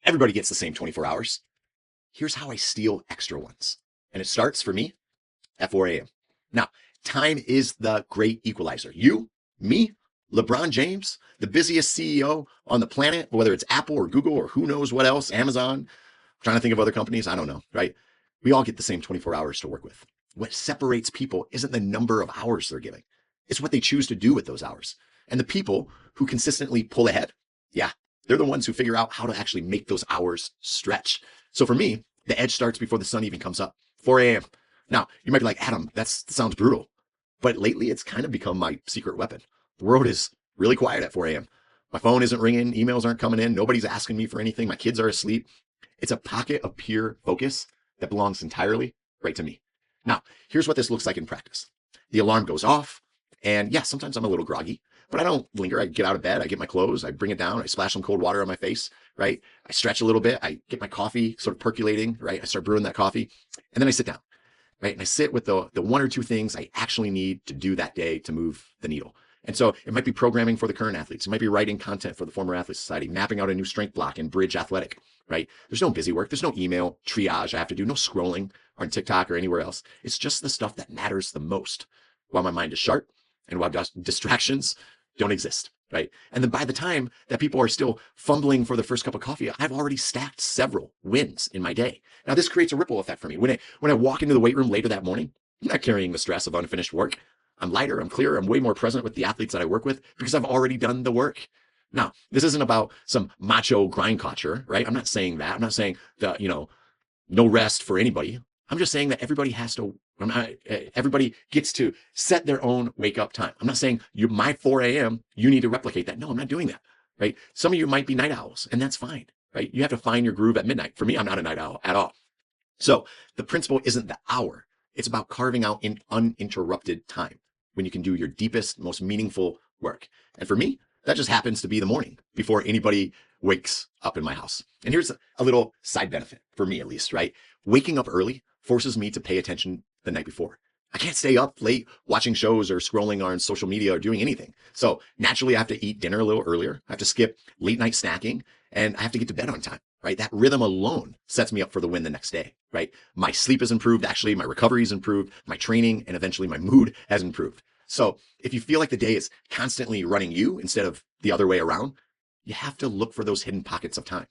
Everybody gets the same 24 hours. Here's how I steal extra ones. And it starts for me at 4 a.m. Now, time is the great equalizer. You, me, LeBron James, the busiest CEO on the planet, whether it's Apple or Google or who knows what else, Amazon, I'm trying to think of other companies, I don't know, right? We all get the same 24 hours to work with. What separates people isn't the number of hours they're giving, it's what they choose to do with those hours. And the people who consistently pull ahead, yeah, they're the ones who figure out how to actually make those hours stretch. So for me, the edge starts before the sun even comes up, 4 a.m. Now, you might be like, Adam, that sounds brutal. But lately, it's kind of become my secret weapon. The world is really quiet at 4 a.m. My phone isn't ringing, emails aren't coming in, nobody's asking me for anything, my kids are asleep. It's a pocket of pure focus that belongs entirely right to me. Now, here's what this looks like in practice. The alarm goes off, and yeah, sometimes I'm a little groggy, but I don't linger. I get out of bed, I get my clothes, I bring it down, I splash some cold water on my face, right? I stretch a little bit, I get my coffee sort of percolating, right? I start brewing that coffee, and then I sit down, right? And I sit with the one or two things I actually need to do that day to move the needle. And so it might be programming for the current athletes. It might be writing content for the former athlete society, mapping out a new strength block in Bridge Athletic, right? There's no busy work. There's no email triage I have to do, no scrolling on TikTok or anywhere else. It's just the stuff that matters the most while my mind is sharp and while distractions don't exist, right? And then by the time that people are still fumbling for the first cup of coffee, I've already stacked several wins in my day. Now this creates a ripple effect for me. When I walk into the weight room later that morning, I'm not carrying the stress of unfinished work. I'm lighter, I'm clearer, I'm way more present with the athletes that I work with because I've already done the work. Now, this isn't about some macho grind culture, right? I'm not saying that. I'm not saying that, no rest for anybody. I'm just saying that everybody gets to set their own wake up time. I'm not saying my 4 a.m., you need to replicate that. No, I'm not doing that, right? Some of you might be night owls, and that's fine, right? You have to find your groove at midnight. For me, I'm not a night owl at all. So the principle isn't the hour. It's about carving out an uninterrupted time when you can do your deepest, most meaningful work. And for me, that just happens to be the morning before anybody wakes up in my house. And here's a little side benefit for me, at least, right? Waking up early forces me to pay attention the night before. I can't stay up late watching shows or scrolling on social media or doing anything. So naturally, I have to eat dinner a little earlier. I have to skip late night snacking and I have to get to bed on time, right? That rhythm alone sets me up for the win the next day, right? My sleep is improved. Actually, my recovery is improved. My training and eventually my mood has improved. So if you feel like the day is constantly running you instead of the other way around, you have to look for those hidden pockets of time.